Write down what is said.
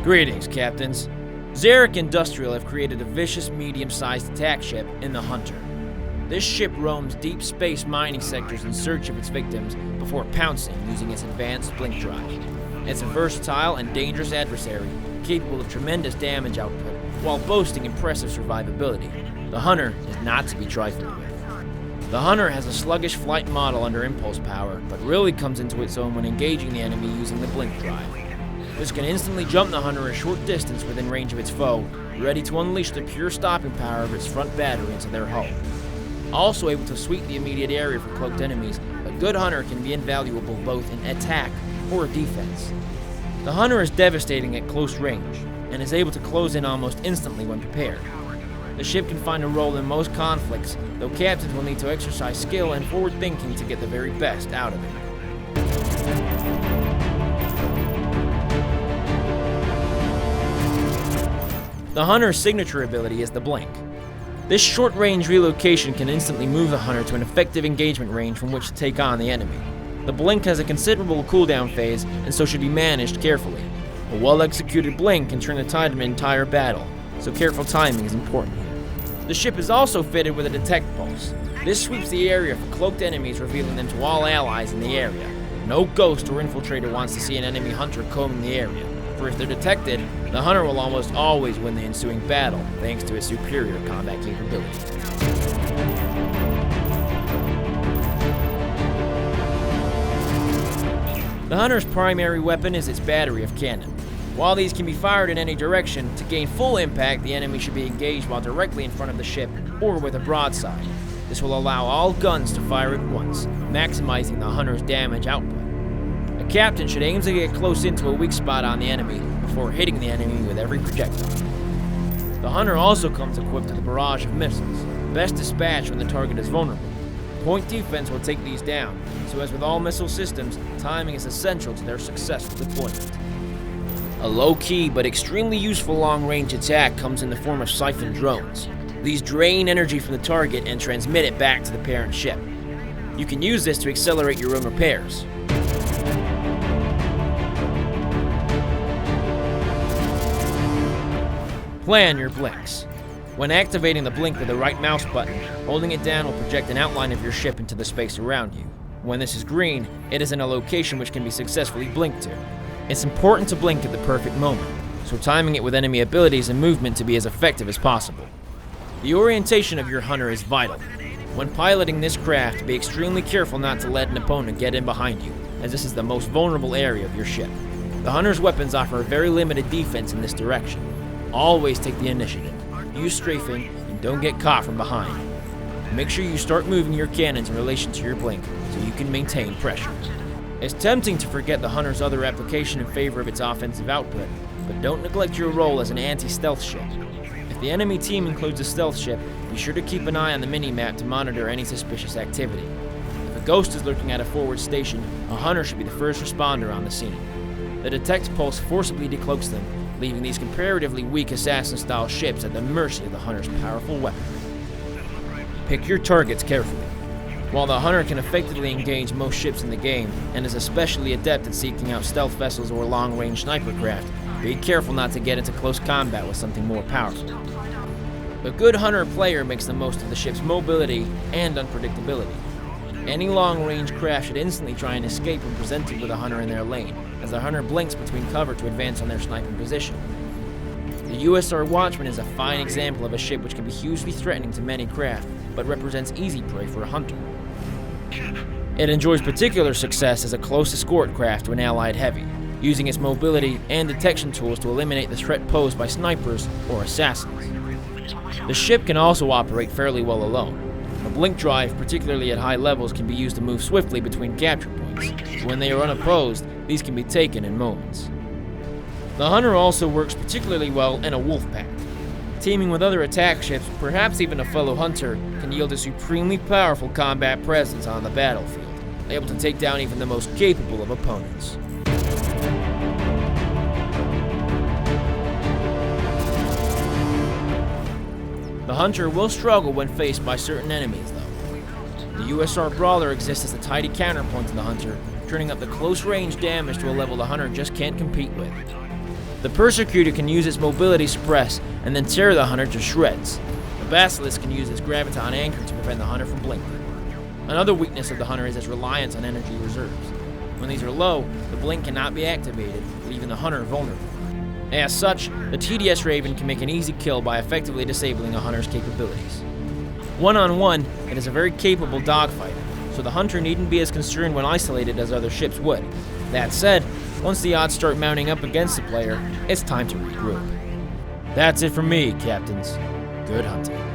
Greetings, Captains. Zarek Industrial have created a vicious medium-sized attack ship in the Hunter. This ship roams deep space mining sectors in search of its victims before pouncing using its advanced blink drive. It's a versatile and dangerous adversary, capable of tremendous damage output while boasting impressive survivability. The Hunter is not to be trifled with. The Hunter has a sluggish flight model under impulse power, but really comes into its own when engaging the enemy using the blink drive. This can instantly jump the Hunter a short distance within range of its foe, ready to unleash the pure stopping power of its front battery into their hull. Also able to sweep the immediate area for cloaked enemies, a good Hunter can be invaluable both in attack or defense. The Hunter is devastating at close range, and is able to close in almost instantly when prepared. The ship can find a role in most conflicts, though captains will need to exercise skill and forward thinking to get the very best out of it. The Hunter's signature ability is the blink. This short-range relocation can instantly move the Hunter to an effective engagement range from which to take on the enemy. The blink has a considerable cooldown phase, and so should be managed carefully. A well-executed blink can turn the tide of an entire battle, so careful timing is important here. The ship is also fitted with a detect pulse. This sweeps the area for cloaked enemies, revealing them to all allies in the area. No ghost or infiltrator wants to see an enemy Hunter combing the area, for if they're detected, the Hunter will almost always win the ensuing battle, thanks to its superior combat capability. The Hunter's primary weapon is its battery of cannon. While these can be fired in any direction, to gain full impact, the enemy should be engaged while directly in front of the ship or with a broadside. This will allow all guns to fire at once, maximizing the Hunter's damage output. A captain should aim to get close into a weak spot on the enemy before hitting the enemy with every projectile. The Hunter also comes equipped with a barrage of missiles, best dispatched when the target is vulnerable. Point defense will take these down, so as with all missile systems, timing is essential to their successful deployment. A low-key but extremely useful long-range attack comes in the form of siphon drones. These drain energy from the target and transmit it back to the parent ship. You can use this to accelerate your own repairs. Plan your blinks. When activating the blink with the right mouse button, holding it down will project an outline of your ship into the space around you. When this is green, it is in a location which can be successfully blinked to. It's important to blink at the perfect moment, so timing it with enemy abilities and movement to be as effective as possible. The orientation of your Hunter is vital. When piloting this craft, be extremely careful not to let an opponent get in behind you, as this is the most vulnerable area of your ship. The Hunter's weapons offer a very limited defense in this direction. Always take the initiative, use strafing, and don't get caught from behind. Make sure you start moving your cannons in relation to your blink so you can maintain pressure. It's tempting to forget the Hunter's other application in favor of its offensive output, but don't neglect your role as an anti-stealth ship. If the enemy team includes a stealth ship, be sure to keep an eye on the mini-map to monitor any suspicious activity. If a ghost is lurking at a forward station, a Hunter should be the first responder on the scene. The detect pulse forcibly decloaks them, leaving these comparatively weak assassin-style ships at the mercy of the Hunter's powerful weaponry. Pick your targets carefully. While the Hunter can effectively engage most ships in the game, and is especially adept at seeking out stealth vessels or long-range sniper craft, be careful not to get into close combat with something more powerful. A good Hunter player makes the most of the ship's mobility and unpredictability. Any long-range craft should instantly try and escape when presented with a Hunter in their lane, as the Hunter blinks between cover to advance on their sniping position. The USR Watchman is a fine example of a ship which can be hugely threatening to many craft, but represents easy prey for a Hunter. It enjoys particular success as a close escort craft when allied heavy, using its mobility and detection tools to eliminate the threat posed by snipers or assassins. The ship can also operate fairly well alone. A blink drive, particularly at high levels, can be used to move swiftly between capture points. When they are unopposed, these can be taken in moments. The Hunter also works particularly well in a wolf pack. Teaming with other attack ships, perhaps even a fellow Hunter, can yield a supremely powerful combat presence on the battlefield, able to take down even the most capable of opponents. The Hunter will struggle when faced by certain enemies, though. The USR Brawler exists as a tidy counterpoint to the Hunter, turning up the close-range damage to a level the Hunter just can't compete with. The Persecutor can use its mobility suppress and then tear the hunter to shreds. The Basilisk can use its graviton anchor to prevent the hunter from blinking. Another weakness of the hunter is its reliance on energy reserves. When these are low, the blink cannot be activated, leaving the hunter vulnerable. As such, the TDS Raven can make an easy kill by effectively disabling a hunter's capabilities. One-on-one, it is a very capable dogfighter, so the hunter needn't be as concerned when isolated as other ships would. That said, once the odds start mounting up against the player, it's time to regroup. That's it from me, Captains. Good hunting.